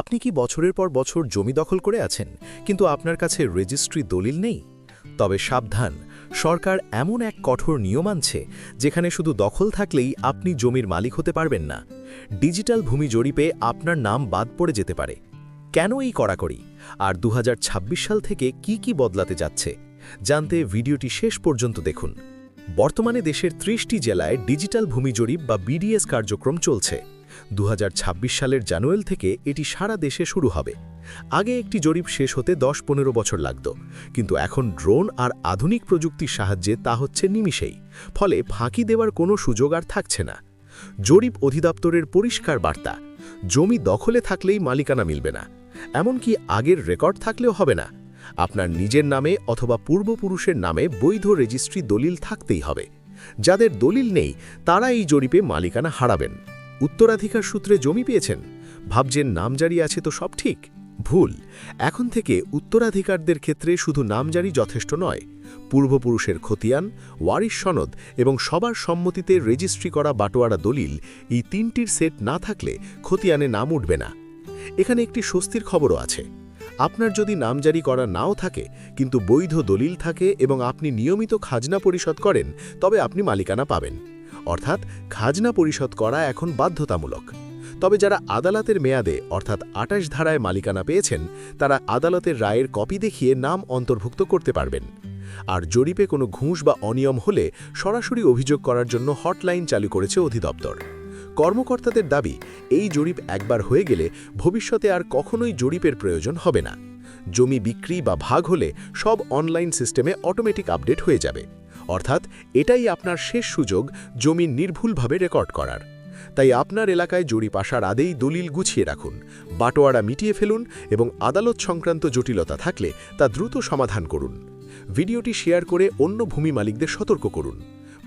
আপনি কি বছরের পর বছর জমি দখল করে আছেন কিন্তু আপনার কাছে রেজিস্ট্রি দলিল নেই? তবে সাবধান, সরকার এমন এক কঠোর নিয়ম আনছে যেখানে শুধু দখল থাকলেই আপনি জমির মালিক হতে পারবেন না। ডিজিটাল ভূমি জরিপে আপনার নাম বাদ পড়ে যেতে পারে। কেন এই কড়াকড়ি, আর 2026 সাল থেকে কি বদলাতে যাচ্ছে জানতে ভিডিওটি শেষ পর্যন্ত দেখুন। বর্তমানে দেশের 30টি জেলায় ডিজিটাল ভূমি জরিপ বা বিডিএস কার্যক্রম চলছে। 2026 সালের জানুয়ারি থেকে এটি সারা দেশে শুরু হবে। আগে একটি জরিপ শেষ হতে 10-15 বছর লাগত, কিন্তু এখন ড্রোন আর আধুনিক প্রযুক্তির সাহায্যে তা হচ্ছে নিমিষেই। ফলে ফাঁকি দেওয়ার কোনো সুযোগ আর থাকছে না। জরিপ অধিদপ্তরের পরিষ্কার বার্তা: জমি দখলে থাকলেই মালিকানা মিলবে না, এমনকি আগের রেকর্ড থাকলেও হবে না। আপনার নিজের নামে অথবা পূর্বপুরুষের নামে বৈধ রেজিস্ট্রি দলিল থাকতেই হবে। যাদের দলিল নেই তারা এই জরিপে মালিকানা হারাবেন। উত্তরাধিকার সূত্রে জমি পেয়েছেন, ভাবছেন নামজারি আছে তো সব ঠিক? ভুল। এখন থেকে উত্তরাধিকারদের ক্ষেত্রে শুধু নামজারি যথেষ্ট নয়, পূর্বপুরুষের খতিয়ান, ওয়ারিশ সনদ এবং সবার সম্মতিতে রেজিস্ট্রি করা বাটোয়ারা দলিল, এই তিনটির সেট না থাকলে খতিয়ানে নাম উঠবে না। এখানে একটি স্বস্তির খবরও আছে। আপনার যদি নামজারি করা নাও থাকে কিন্তু বৈধ দলিল থাকে এবং আপনি নিয়মিত খাজনা পরিশোধ করেন, তবে আপনি মালিকানা পাবেন। অর্থাৎ খাজনা পরিশোধ করা এখন বাধ্যতামূলক। তবে যারা আদালতের মেয়াদে অর্থাৎ 28 ধারায় মালিকানা পেয়েছেন, তারা আদালতের রায়ের কপি দেখিয়ে নাম অন্তর্ভুক্ত করতে পারবেন। আর জরিপে কোনো ঘুষ বা অনিয়ম হলে সরাসরি অভিযোগ করার জন্য হটলাইন চালু করেছে অধিদপ্তর। কর্মকর্তাদের দাবি, এই জরিপ একবার হয়ে গেলে ভবিষ্যতে আর কখনোই জরিপের প্রয়োজন হবে না। জমি বিক্রি বা ভাগ হলে সব অনলাইন সিস্টেমে অটোমেটিক আপডেট হয়ে যাবে। অর্থাৎ এটাই আপনার শেষ সুযোগ জমি নির্ভুলভাবে রেকর্ড করার। তাই আপনার এলাকায় জরিপ আসার আগেই দলিল গুছিয়ে রাখুন, বাটোয়ারা মিটিয়ে ফেলুন এবং আদালত সংক্রান্ত জটিলতা থাকলে তা দ্রুত সমাধান করুন। ভিডিওটি শেয়ার করে অন্য ভূমি মালিকদের সতর্ক করুন।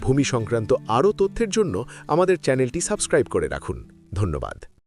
ভূমি সংক্রান্ত আরও তথ্যের জন্য আমাদের চ্যানেলটি সাবস্ক্রাইব করে রাখুন। ধন্যবাদ।